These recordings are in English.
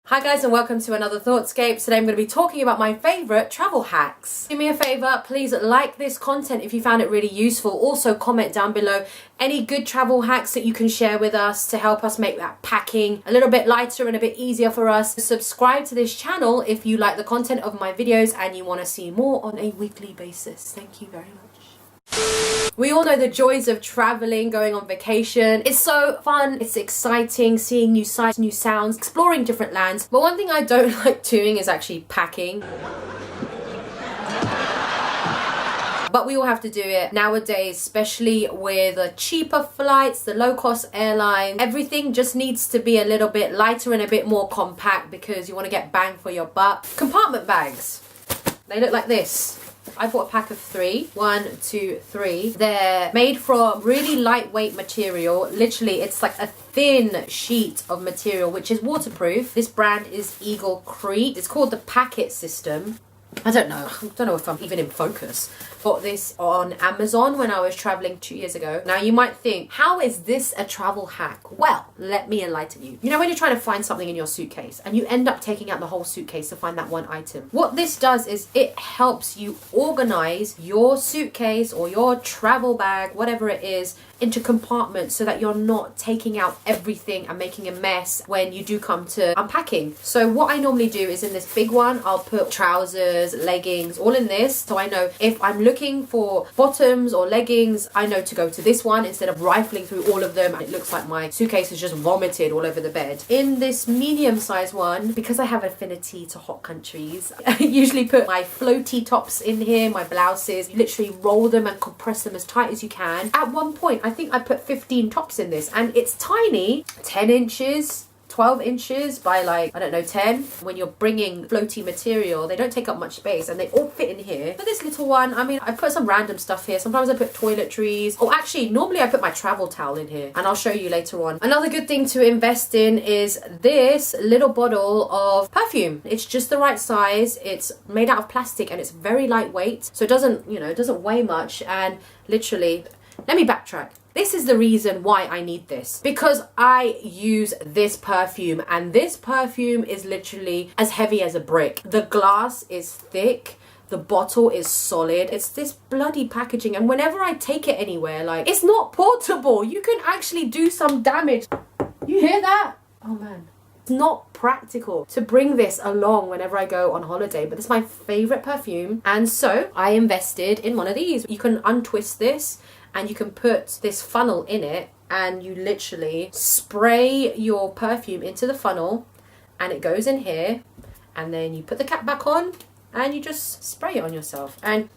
Hi guys and welcome to another Thoughtscapes. Today I'm going to be talking about my favourite travel hacks. Do me a favour, please like this content if you found it really useful. Also comment down below any good travel hacks that you can share with us to help us make that packing a little bit lighter and a bit easier for us. Subscribe to this channel if you like the content of my videos and you want to see more on a weekly basis. Thank you very much. We all know the joys of traveling, going on vacation. It's so fun, it's exciting, seeing new sights, new sounds, exploring different lands. But one thing I don't like doing is actually packing. But we all have to do it nowadays, especially with the cheaper flights, the low-cost airlines. Everything just needs to be a little bit lighter and a bit more compact because you want to get bang for your buck. Compartment bags. They look like this. I bought a pack of 3. 1, 2, 3. They're made from really lightweight material. Literally, it's like a thin sheet of material which is waterproof. This brand is Eagle Crete. It's called the Packet System. I don't know if I'm even in focus. Bought this on Amazon when I was traveling 2 years ago. Now you might think, how is this a travel hack? Well, let me enlighten you. You know when you're trying to find something in your suitcase and you end up taking out the whole suitcase to find that one item? What this does is it helps you organize your suitcase or your travel bag, whatever it is, into compartments so that you're not taking out everything and making a mess when you do come to unpacking. So what I normally do is in this big one, I'll put trousers, leggings, all in this. So I know if I'm looking for bottoms or leggings, I know to go to this one instead of rifling through all of them. It looks like my suitcase is just vomited all over the bed. In this medium size one, because I have affinity to hot countries, I usually put my floaty tops in here, my blouses. You literally roll them and compress them as tight as you can. At one point, I think I put 15 tops in this and it's tiny, 10 inches, 12 inches by like, I don't know, 10. When you're bringing floaty material, they don't take up much space and they all fit in here. For this little one, I mean, I put some random stuff here. Sometimes I put toiletries. Oh, actually, normally I put my travel towel in here and I'll show you later on. Another good thing to invest in is this little bottle of perfume. It's just the right size. It's made out of plastic and it's very lightweight. So it doesn't, it doesn't weigh much. And literally, let me backtrack. This is the reason why I need this. Because I use this perfume and this perfume is literally as heavy as a brick. The glass is thick. The bottle is solid. It's this bloody packaging and whenever I take it anywhere, like, it's not portable. You can actually do some damage. You hear that? Oh man. It's not practical to bring this along whenever I go on holiday, but it's my favorite perfume. And so I invested in one of these. You can untwist this and you can put this funnel in it and you literally spray your perfume into the funnel and it goes in here and then you put the cap back on and you just spray it on yourself. And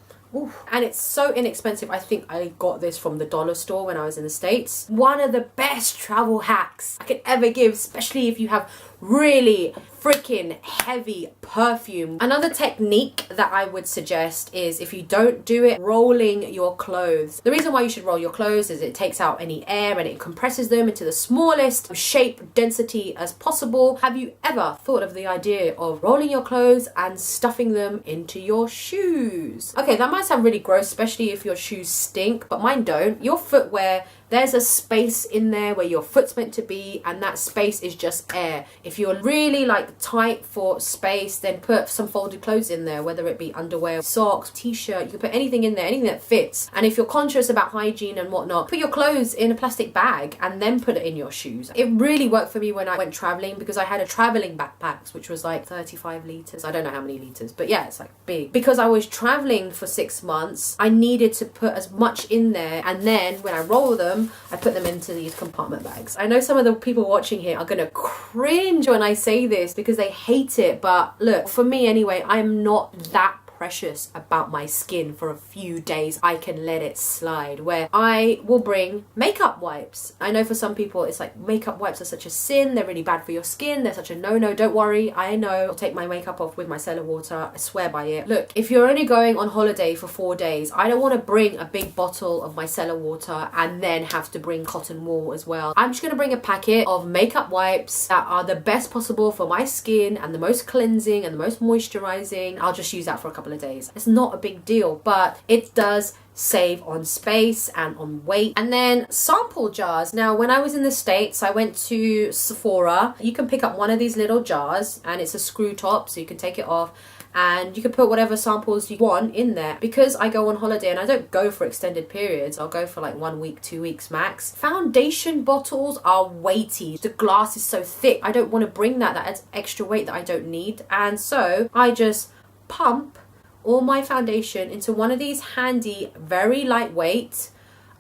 it's so inexpensive. I think I got this from the dollar store when I was in the States. One of the best travel hacks I could ever give, especially if you have really freaking heavy perfume. Another technique that I would suggest is, if you don't do it, rolling your clothes. The reason why you should roll your clothes is it takes out any air and it compresses them into the smallest shape density as possible. Have you ever thought of the idea of rolling your clothes and stuffing them into your shoes? Okay, that might sound really gross, especially if your shoes stink, but mine don't. Your footwear, there's a space in there where your foot's meant to be and that space is just air. If you're really like tight for space, then put some folded clothes in there, whether it be underwear, socks, t-shirt. You can put anything in there, anything that fits. And if you're conscious about hygiene and whatnot, put your clothes in a plastic bag and then put it in your shoes. It really worked for me when I went traveling because I had a traveling backpack which was like 35 liters. I don't know how many liters, but yeah, it's like big. Because I was traveling for 6 months, I needed to put as much in there, and then when I roll them, I put them into these compartment bags. I know some of the people watching here are gonna cringe when I say this because they hate it, but look, for me anyway, I'm not that precious about my skin. For a few days I can let it slide, where I will bring makeup wipes. I know for some people it's like makeup wipes are such a sin, they're really bad for your skin, they're such a no-no. Don't worry, I know. I'll take my makeup off with my cellar water, I swear by it. Look, if you're only going on holiday for 4 days, I don't want to bring a big bottle of my cellar water and then have to bring cotton wool as well. I'm just going to bring a packet of makeup wipes that are the best possible for my skin and the most cleansing and the most moisturizing. I'll just use that for a couple of days. It's not a big deal, but it does save on space and on weight. And then sample jars. Now, when I was in the States, I went to Sephora. You can pick up one of these little jars and it's a screw top, so you can take it off and you can put whatever samples you want in there. Because I go on holiday and I don't go for extended periods, I'll go for like 1 week, 2 weeks max. Foundation bottles are weighty. The glass is so thick. I don't want to bring that. That adds extra weight that I don't need. And so I just pump all my foundation into one of these handy, very lightweight.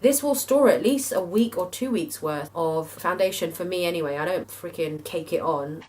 This will store at least a week or 2 weeks worth of foundation for me anyway. I don't freaking cake it on.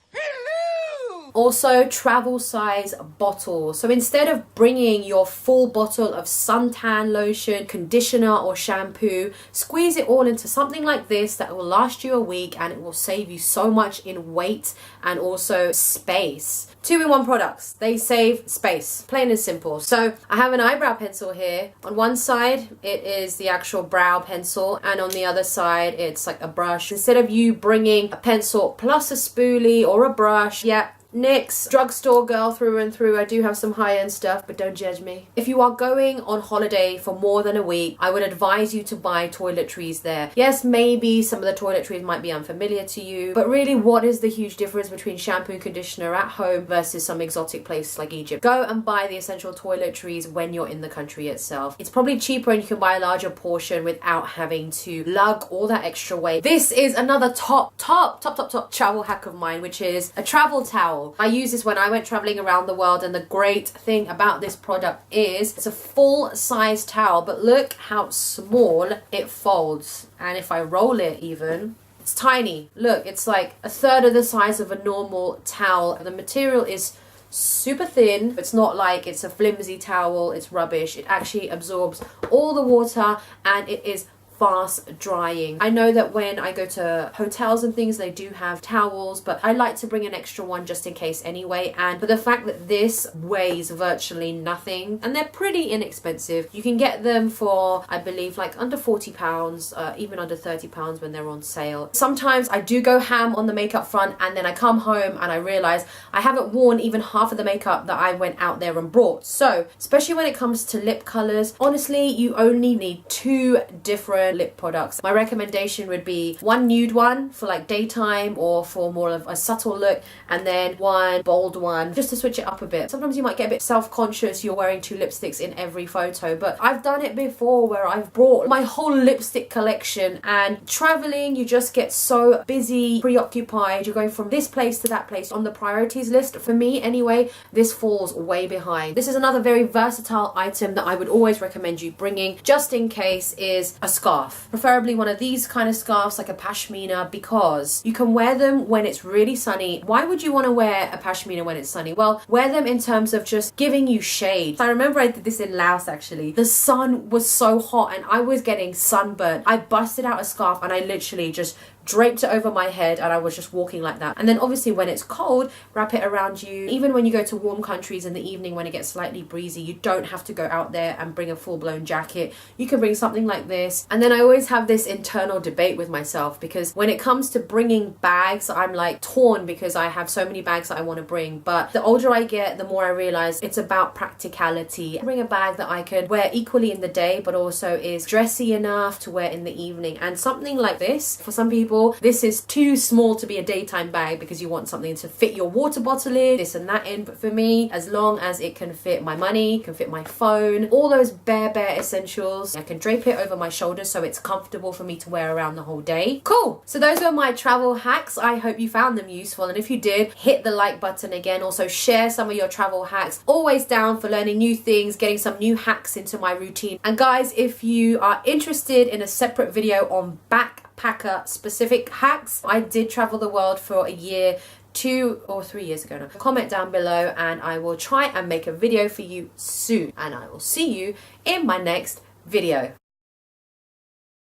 Also, travel size bottles. So instead of bringing your full bottle of suntan lotion, conditioner or shampoo, squeeze it all into something like this that will last you a week, and it will save you so much in weight and also space. 2-in-1 products. They save space, plain and simple. So I have an eyebrow pencil here. On one side, it is the actual brow pencil, and on the other side, it's like a brush. Instead of you bringing a pencil plus a spoolie or a brush, NYX, drugstore girl through and through. I do have some high-end stuff, but don't judge me. If you are going on holiday for more than a week, I would advise you to buy toiletries there. Yes, maybe some of the toiletries might be unfamiliar to you, but really, what is the huge difference between shampoo and conditioner at home versus some exotic place like Egypt? Go and buy the essential toiletries when you're in the country itself. It's probably cheaper and you can buy a larger portion without having to lug all that extra weight. This is another top travel hack of mine, which is a travel towel. I use this when I went traveling around the world, and the great thing about this product is it's a full-size towel, but look how small it folds. And if I roll it even, it's tiny. Look, it's like a third of the size of a normal towel. The material is super thin. It's not like it's a flimsy towel, it's rubbish. It actually absorbs all the water and it is fast drying. I know that when I go to hotels and things, they do have towels, but I like to bring an extra one just in case anyway. And for the fact that this weighs virtually nothing, and they're pretty inexpensive, you can get them for, I believe, like under £40, even under £30 when they're on sale. Sometimes I do go ham on the makeup front, and then I come home and I realize I haven't worn even half of the makeup that I went out there and brought. So especially when it comes to lip colors, honestly, you only need 2 different lip products. My recommendation would be one nude one for like daytime or for more of a subtle look, and then one bold one just to switch it up a bit. Sometimes you might get a bit self-conscious, you're wearing 2 lipsticks in every photo, but I've done it before where I've brought my whole lipstick collection, and traveling, you just get so busy, preoccupied, you're going from this place to that place. On the priorities list, for me anyway, this falls way behind. This is another very versatile item that I would always recommend you bringing just in case, is a scarf. Preferably one of these kind of scarves, like a pashmina, because you can wear them when it's really sunny. Why would you want to wear a pashmina when it's sunny? Well, wear them in terms of just giving you shade. I remember I did this in Laos actually. The sun was so hot and I was getting sunburnt. I busted out a scarf and I literally just draped it over my head and I was just walking like that. And then obviously when it's cold, wrap it around you. Even when you go to warm countries in the evening when it gets slightly breezy, you don't have to go out there and bring a full-blown jacket. You can bring something like this. And then I always have this internal debate with myself, because when it comes to bringing bags, I'm like torn because I have so many bags that I want to bring. But the older I get, the more I realize it's about practicality. Bring a bag that I could wear equally in the day but also is dressy enough to wear in the evening. And something like this, for some people, this is too small to be a daytime bag because you want something to fit your water bottle in, this and that in. But for me, as long as it can fit my money, can fit my phone, all those bare essentials, I can drape it over my shoulders so it's comfortable for me to wear around the whole day. Cool. So those were my travel hacks. I hope you found them useful, and if you did, hit the like button again. Also share some of your travel hacks. Always down for learning new things, getting some new hacks into my routine. And guys, if you are interested in a separate video on backpacker specific hacks, I did travel the world for a year, 2 or 3 years ago now. Comment down below and I will try and make a video for you soon, and I will see you in my next video.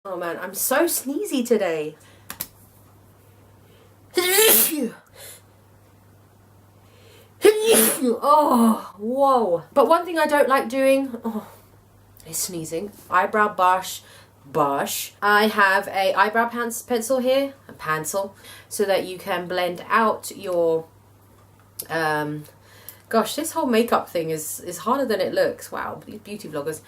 Oh man, I'm so sneezy today. Oh, whoa. But one thing I don't like doing is sneezing. Eyebrow brush. I have a eyebrow pencil here, a pencil, so that you can blend out your gosh, this whole makeup thing is harder than it looks. Wow, these beauty vloggers.